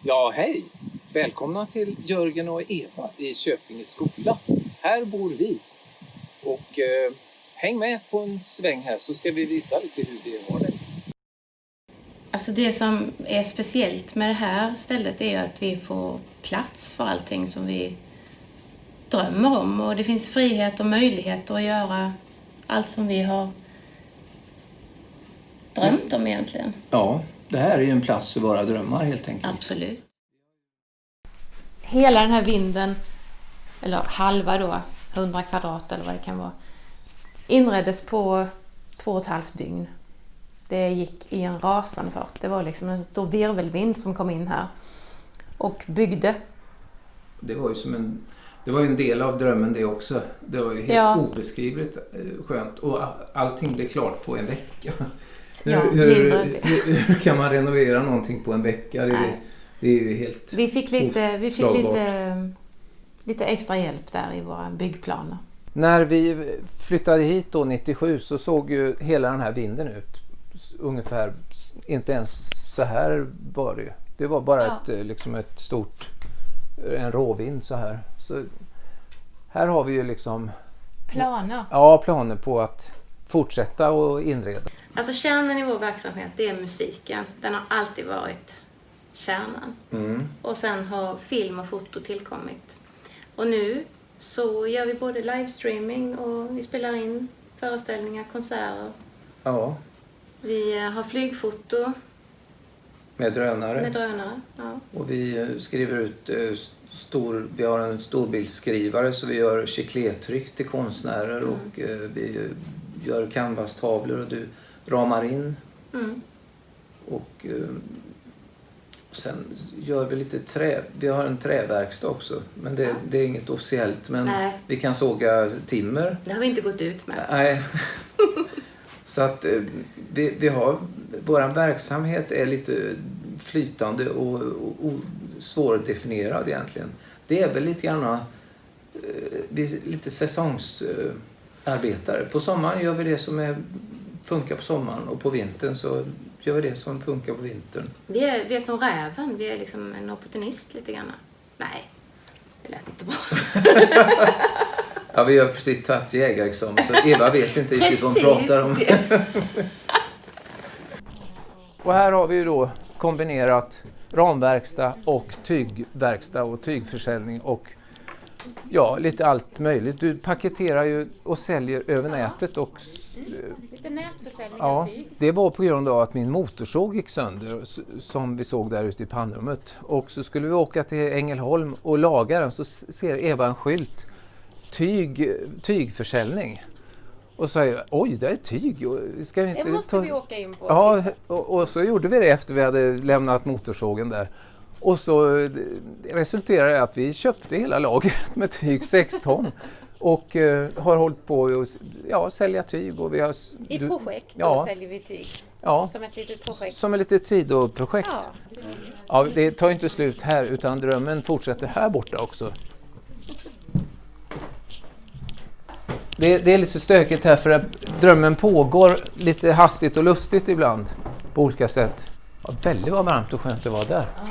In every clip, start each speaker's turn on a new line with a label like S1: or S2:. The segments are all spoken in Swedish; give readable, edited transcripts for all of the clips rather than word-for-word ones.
S1: Ja, hej! Välkomna till Jörgen och Eva i Köpinge skola. Här bor vi. Och häng med på en sväng här så ska vi visa lite hur vi har det.
S2: Alltså det som är speciellt med det här stället är att vi får plats för allting som vi drömmer om. Och det finns frihet och möjligheter att göra allt som vi har drömt om egentligen.
S1: Ja, det här är ju en plats för våra drömmar helt enkelt.
S2: Absolut. Hela den här vinden, eller halva då, 100 kvadrat eller vad det kan vara, inreddes på 2,5 dygn. Det gick i en rasande fart. Det var liksom en stor virvelvind som kom in här och byggde.
S1: Det var ju det var ju en del av drömmen det också. Det var ju helt obeskrivligt skönt och allting blev klart på en vecka. Hur kan man renovera någonting på en vecka? Det är ju helt
S2: Vi fick lite extra hjälp där i våra byggplaner.
S1: När vi flyttade hit då 97 så såg ju hela den här vinden ut. Ungefär, inte ens så här var det ju. Det var bara ett stort, en råvind så här. Så här har vi ju liksom
S2: planer.
S1: Ja, planer på att fortsätta och inreda.
S2: Alltså kärnan i vår verksamhet, det är musiken. Den har alltid varit kärnan. Och sen har film och foto tillkommit. Och nu så gör vi både livestreaming och vi spelar in föreställningar, konserter.
S1: Ja.
S2: Vi har flygfoto.
S1: Med drönare.
S2: Ja.
S1: Och vi skriver ut vi har en storbildsskrivare så vi gör chiclettryck till konstnärer och vi gör canvas-tavlor och du ramar in. Och sen gör vi lite vi har en träverkstad också, men det är inget officiellt, men vi kan såga timmer.
S2: Det har vi inte gått ut med.
S1: Nej. Så att vi har, vår verksamhet är lite flytande och svårdefinierad egentligen. Det är väl lite grann lite säsongsarbetare. På sommaren gör vi det som funkar på sommaren och på vintern så gör vi det som funkar på vintern.
S2: Vi är som räven, vi är liksom en opportunist lite grann. Nej, det lät inte bra.
S1: Ja, vi har precis tagit jägarexamen så Eva vet inte riktigt vad hon pratar om. Och här har vi ju då kombinerat ramverkstad och tygverkstad och tygförsäljning och lite allt möjligt. Du paketerar ju och säljer över nätet och
S2: lite nätförsäljning av tyg.
S1: Det var på grund av att min motorsåg gick sönder som vi såg där ute i pannrummet. Och så skulle vi åka till Ängelholm och laga den så ser Eva en skylt. Tygförsäljning. Och så säger oj, det är tyg.
S2: Det måste vi åka in på.
S1: Ja, och så gjorde vi det efter vi hade lämnat motorsågen där. Och så resulterade det att vi köpte hela lagret med tyg 6 ton. Och har hållit på att sälja tyg. Och vi har,
S2: i projekt då säljer vi tyg.
S1: Ja,
S2: som ett litet projekt.
S1: Som ett litet sidoprojekt. Ja, det tar inte slut här utan drömmen fortsätter här borta också. Det är lite stökigt här för att drömmen pågår lite hastigt och lustigt ibland på olika sätt. Ja, väldigt vad varmt och skönt det var där.
S2: Ja,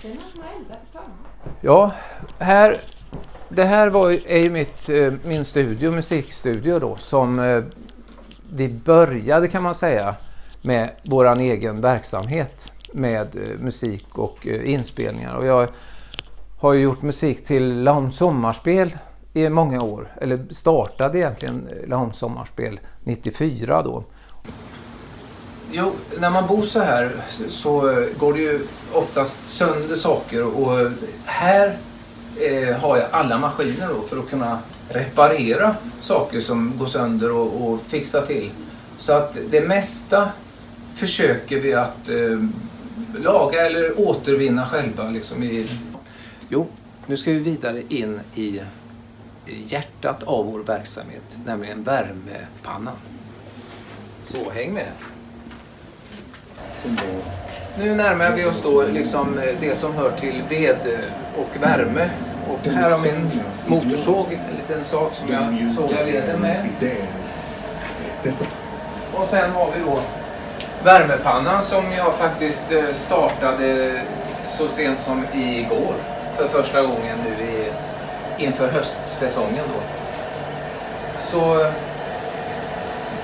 S2: det är någon som har eldat i pannan.
S1: Ja, det här är ju min studio, musikstudio då, som vi började kan man säga med våran egen verksamhet med musik och inspelningar. Och jag har ju gjort musik till Laholms sommarspel i många år, eller startade egentligen Laholms sommarspel 94 då. Jo, när man bor så här så går det ju oftast sönder saker och här har jag alla maskiner då för att kunna reparera saker som går sönder och fixa till. Så att det mesta försöker vi att laga eller återvinna själva liksom Jo, nu ska vi vidare in i hjärtat av vår verksamhet, nämligen värmepannan. Så häng med. Nu närmar vi oss då liksom det som hör till ved och värme. Och här har min motorsåg, en liten sak som jag sågar veden med. Och sen har vi då värmepannan som jag faktiskt startade så sent som igår för första gången nu inför höstsäsongen då. Så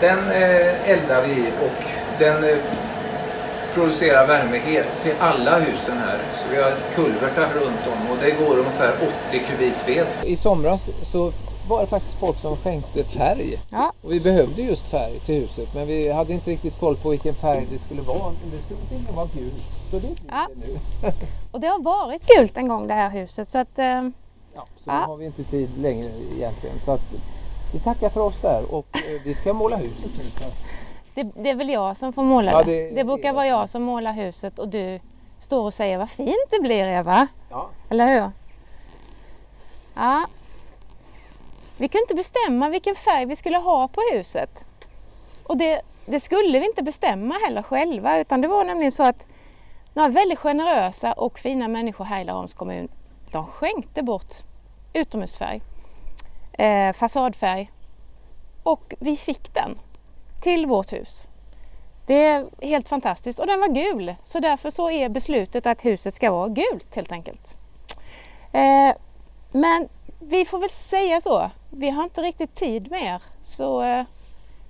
S1: den eldar vi och den producerar värme till alla husen här. Så vi har kulvertar runt om och det går ungefär 80 kubikved. I somras så var det faktiskt folk som skänkte färg.
S2: Ja.
S1: Och vi behövde just färg till huset, men vi hade inte riktigt koll på vilken färg det skulle vara. Det skulle tydligen vara gult, så det blir det nu.
S2: Och det har varit gult en gång det här huset, så att...
S1: Så nu har vi inte tid längre egentligen. Så att vi tackar för oss där och vi ska måla huset nu.
S2: Det är väl jag som får måla det.
S1: Ja,
S2: det brukar vara jag som målar huset och du står och säger vad fint det blir, Eva.
S1: Ja.
S2: Eller hur? Ja. Vi kunde inte bestämma vilken färg vi skulle ha på huset. Och det skulle vi inte bestämma heller själva, utan det var nämligen så att några väldigt generösa och fina människor här i Laholms kommun, de skänkte bort utomhusfärg, fasadfärg, och vi fick den till vårt hus. Det är helt fantastiskt och den var gul, så därför så är beslutet att huset ska vara gult helt enkelt. Men vi får väl säga så, vi har inte riktigt tid mer, så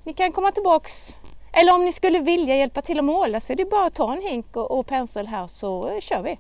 S2: ni kan komma tillbaks, eller om ni skulle vilja hjälpa till att måla så är det bara att ta en hink och pensel här, så kör vi.